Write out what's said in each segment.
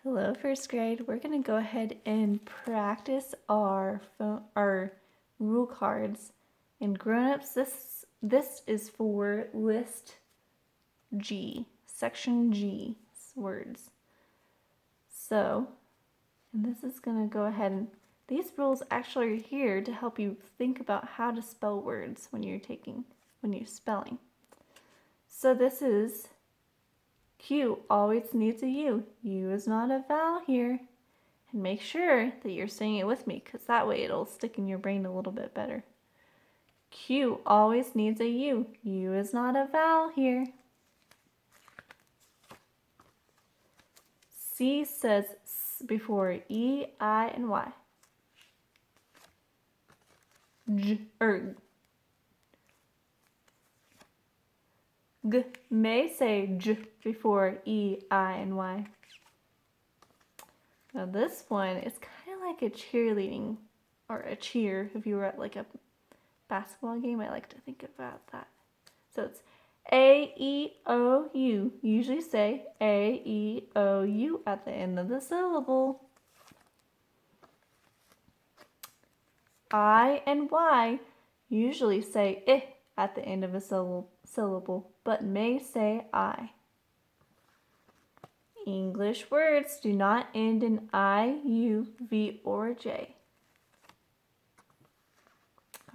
Hello, first grade. We're going to go ahead and practice our rule cards. And grown-ups, this is for list G, section G words. So, and this is going to go ahead and these rules actually are here to help you think about how to spell words when you're spelling. So this is Q always needs a U. U is not a vowel here. And make sure that you're saying it with me, because that way it'll stick in your brain a little bit better. Q always needs a U. U is not a vowel here. C says S before E, I, and Y. G may say J before E, I, and Y. Now this one is kind of like a cheerleading or a cheer. If you were at like a basketball game, I like to think about that. So it's A, E, O, U. Usually say A, E, O, U at the end of the syllable. I and Y usually say I at the end of a syllable, but may say I. English words do not end in I, U, V, or J.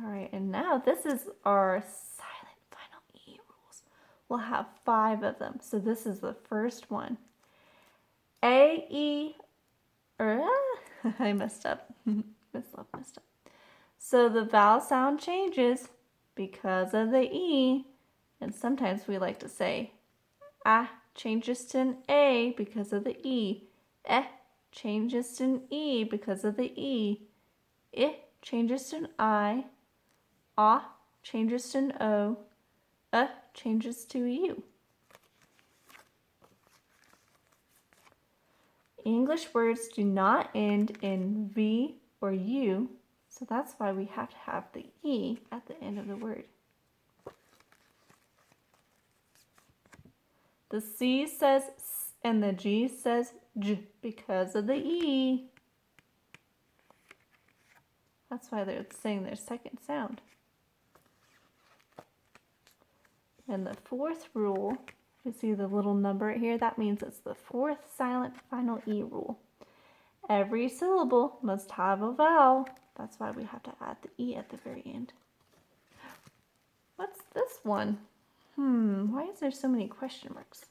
All right, and now this is our silent final E rules. We'll have 5 of them. So this is the first one. A, E, I messed up. Messed up. So the vowel sound changes because of the E, and sometimes we like to say A changes to an A because of the E. Changes to an E because of the E. Changes to an I. Changes to an O. Changes to a U. English words do not end in V or U, so that's why we have to have the E at the end of the word. The C says S and the G says J because of the E. That's why they're saying their second sound. And the fourth rule, you see the little number right here, that means it's the fourth silent final E rule. Every syllable must have a vowel. That's why we have to add the E at the very end. What's this one? Why is there so many question marks?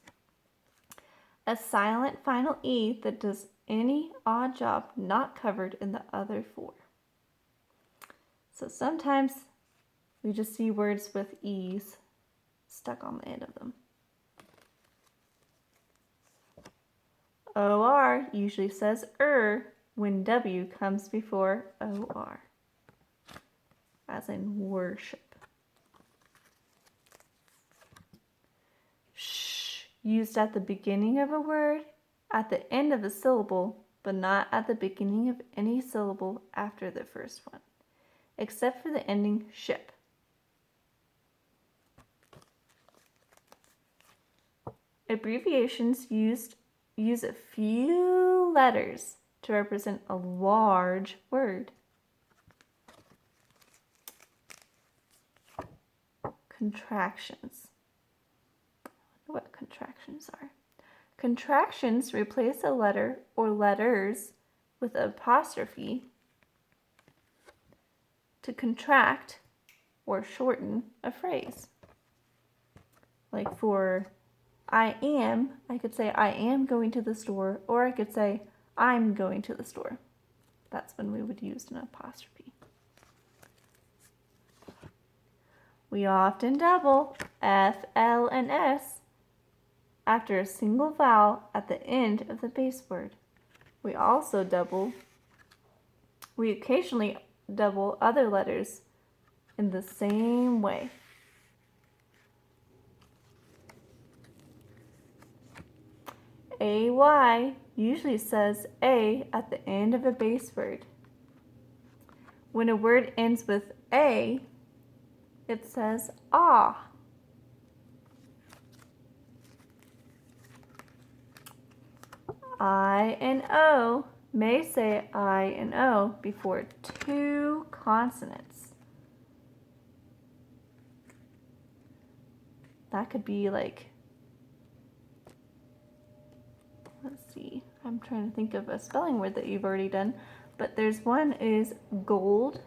A silent final E that does any odd job not covered in the other 4. So sometimes we just see words with E's stuck on the end of them. OR usually says when W comes before OR, as in worship. Sh used at the beginning of a word, at the end of a syllable, but not at the beginning of any syllable after the first one, except for the ending ship. Abbreviations use a few letters to represent a large word. Contractions. I wonder what contractions are. Contractions replace a letter or letters with an apostrophe to contract or shorten a phrase. Like for I am, I could say I am going to the store, or I could say I'm going to the store. That's when we would use an apostrophe. We often double F, L, and S after a single vowel at the end of the base word. We occasionally double other letters in the same way. AY usually says A at the end of a base word. When a word ends with A, it says ah. I and O may say I and O before two consonants. That could be like, let's see, I'm trying to think of a spelling word that you've already done, but there's one is gold,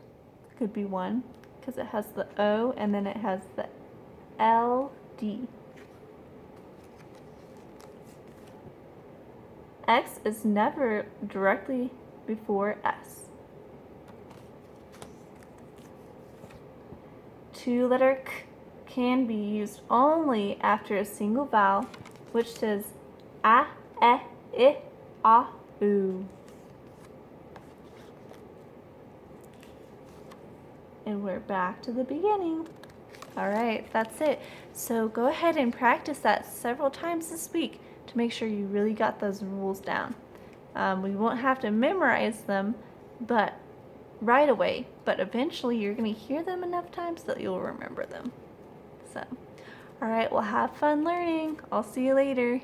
could be one, because it has the O and then it has the LD. X is never directly before S. Two-letter K can be used only after a single vowel, which says a, e, I, a, oo. And we're back to the beginning. All right, that's it. So go ahead and practice that several times this week to make sure you really got those rules down. We won't have to memorize them right away, but eventually you're going to hear them enough times that you'll remember them. So, all right, well, have fun learning. I'll see you later.